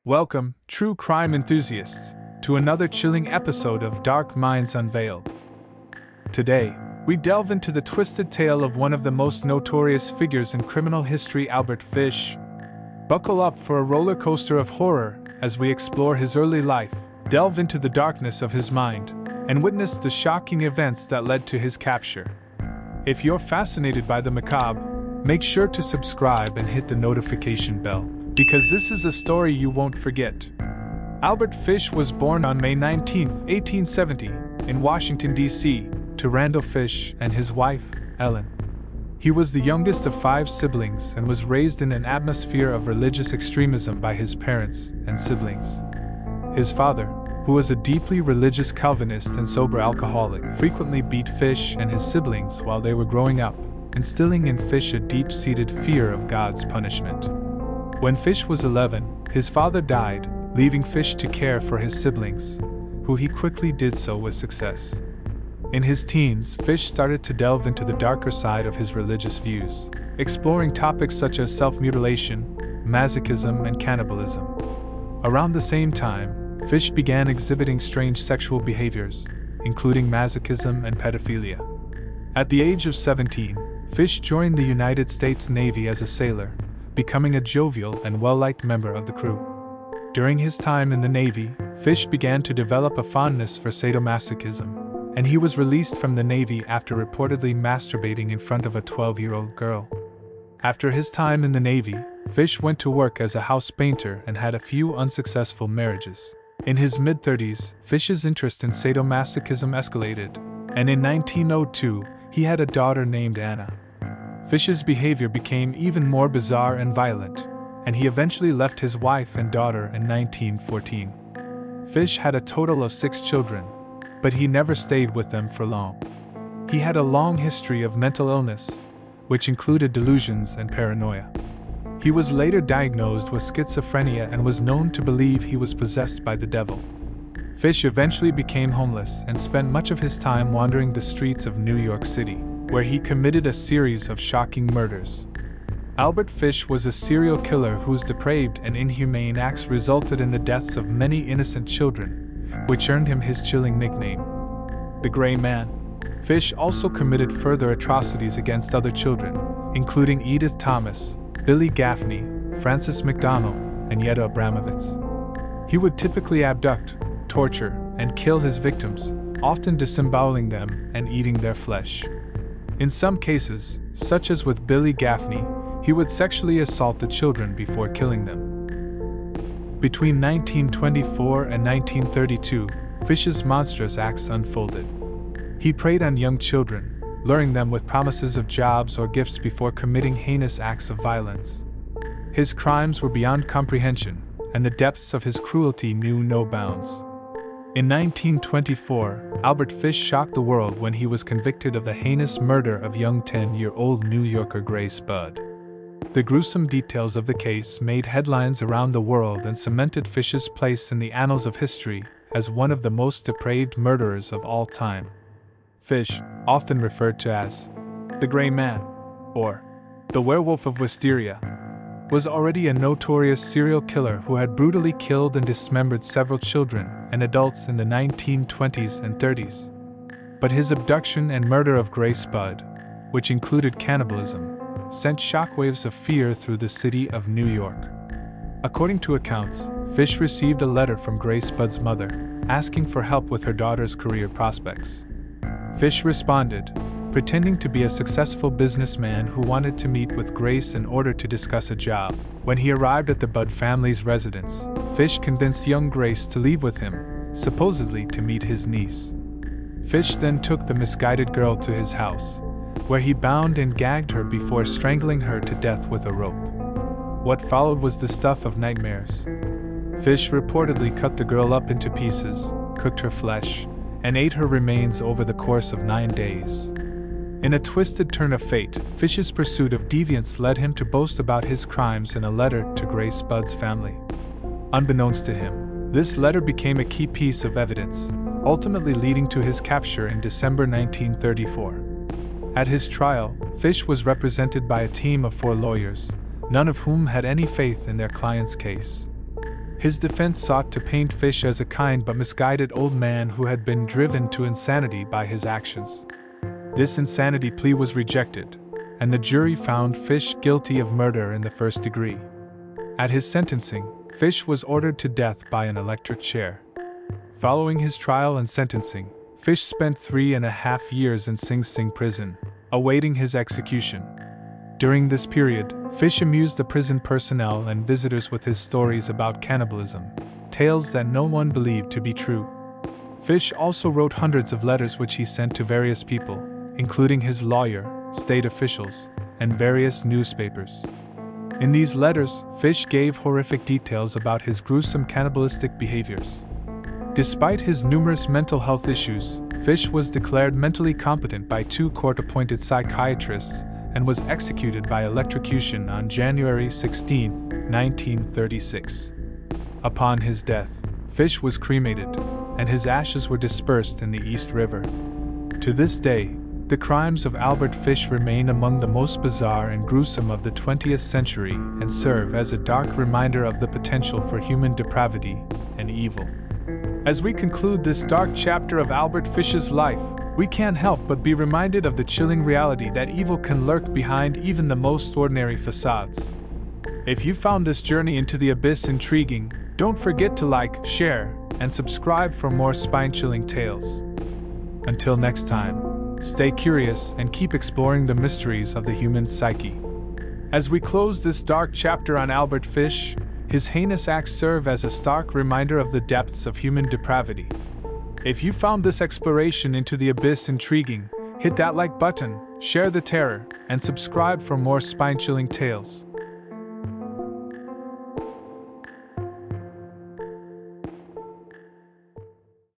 Welcome, true crime enthusiasts, to another chilling episode of Dark Minds Unveiled. Today, we delve into the twisted tale of one of the most notorious figures in criminal history, Albert Fish. Buckle up for a roller coaster of horror as we explore his early life, delve into the darkness of his mind, and witness the shocking events that led to his capture. If you're fascinated by the macabre, make sure to subscribe and hit the notification bell, because this is a story you won't forget. Albert Fish was born on May 19, 1870, in Washington, D.C., to Randall Fish and his wife, Ellen. He was the youngest of 5 siblings and was raised in an atmosphere of religious extremism by his parents and siblings. His father, who was a deeply religious Calvinist and sober alcoholic, frequently beat Fish and his siblings while they were growing up, instilling in Fish a deep-seated fear of God's punishment. When Fish was 11, his father died, leaving Fish to care for his siblings, who he quickly did so with success. In his teens, Fish started to delve into the darker side of his religious views, exploring topics such as self-mutilation, masochism, and cannibalism. Around the same time, Fish began exhibiting strange sexual behaviors, including masochism and pedophilia. At the age of 17, Fish joined the United States Navy as a sailor, becoming a jovial and well-liked member of the crew. During his time in the Navy, Fish began to develop a fondness for sadomasochism, and he was released from the Navy after reportedly masturbating in front of a 12-year-old girl. After his time in the Navy, Fish went to work as a house painter and had a few unsuccessful marriages. In his mid-30s, Fish's interest in sadomasochism escalated, and in 1902, he had a daughter named Anna. Fish's behavior became even more bizarre and violent, and he eventually left his wife and daughter in 1914. Fish had a total of 6 children, but he never stayed with them for long. He had a long history of mental illness, which included delusions and paranoia. He was later diagnosed with schizophrenia and was known to believe he was possessed by the devil. Fish eventually became homeless and spent much of his time wandering the streets of New York City, where he committed a series of shocking murders. Albert Fish was a serial killer whose depraved and inhumane acts resulted in the deaths of many innocent children, which earned him his chilling nickname, the Gray Man. Fish also committed further atrocities against other children, including Edith Thomas, Billy Gaffney, Francis McDonnell, and Yetta Abramovitz. He would typically abduct, torture, and kill his victims, often disemboweling them and eating their flesh. In some cases, such as with Billy Gaffney, he would sexually assault the children before killing them. Between 1924 and 1932, Fish's monstrous acts unfolded. He preyed on young children, luring them with promises of jobs or gifts before committing heinous acts of violence. His crimes were beyond comprehension, and the depths of his cruelty knew no bounds. In 1924, Albert Fish shocked the world when he was convicted of the heinous murder of young 10-year-old New Yorker Grace Budd. The gruesome details of the case made headlines around the world and cemented Fish's place in the annals of history as one of the most depraved murderers of all time. Fish, often referred to as the Gray Man, or the Werewolf of Wysteria, was already a notorious serial killer who had brutally killed and dismembered several children and adults in the 1920s and 30s. But his abduction and murder of Grace Budd, which included cannibalism, sent shockwaves of fear through the city of New York. According to accounts, Fish received a letter from Grace Budd's mother, asking for help with her daughter's career prospects. Fish responded, pretending to be a successful businessman who wanted to meet with Grace in order to discuss a job. When he arrived at the Budd family's residence, Fish convinced young Grace to leave with him, supposedly to meet his niece. Fish then took the misguided girl to his house, where he bound and gagged her before strangling her to death with a rope. What followed was the stuff of nightmares. Fish reportedly cut the girl up into pieces, cooked her flesh, and ate her remains over the course of 9 days. In a twisted turn of fate, Fish's pursuit of deviance led him to boast about his crimes in a letter to Grace Budd's family. Unbeknownst to him, this letter became a key piece of evidence, ultimately leading to his capture in December 1934. At his trial, Fish was represented by a team of 4 lawyers, none of whom had any faith in their client's case. His defense sought to paint Fish as a kind but misguided old man who had been driven to insanity by his actions. This insanity plea was rejected, and the jury found Fish guilty of murder in the first degree. At his sentencing, Fish was ordered to death by an electric chair. Following his trial and sentencing, Fish spent 3.5 years in Sing Sing prison, awaiting his execution. During this period, Fish amused the prison personnel and visitors with his stories about cannibalism, tales that no one believed to be true. Fish also wrote hundreds of letters which he sent to various people, including his lawyer, state officials, and various newspapers. In these letters, Fish gave horrific details about his gruesome cannibalistic behaviors. Despite his numerous mental health issues, Fish was declared mentally competent by 2 court-appointed psychiatrists and was executed by electrocution on January 16, 1936. Upon his death, Fish was cremated, and his ashes were dispersed in the East River. To this day, the crimes of Albert Fish remain among the most bizarre and gruesome of the 20th century and serve as a dark reminder of the potential for human depravity and evil. As we conclude this dark chapter of Albert Fish's life, we can't help but be reminded of the chilling reality that evil can lurk behind even the most ordinary facades. If you found this journey into the abyss intriguing, don't forget to like, share, and subscribe for more spine-chilling tales. Until next time, stay curious and keep exploring the mysteries of the human psyche. As we close this dark chapter on Albert Fish, his heinous acts serve as a stark reminder of the depths of human depravity. If you found this exploration into the abyss intriguing, hit that like button, share the terror, and subscribe for more spine-chilling tales.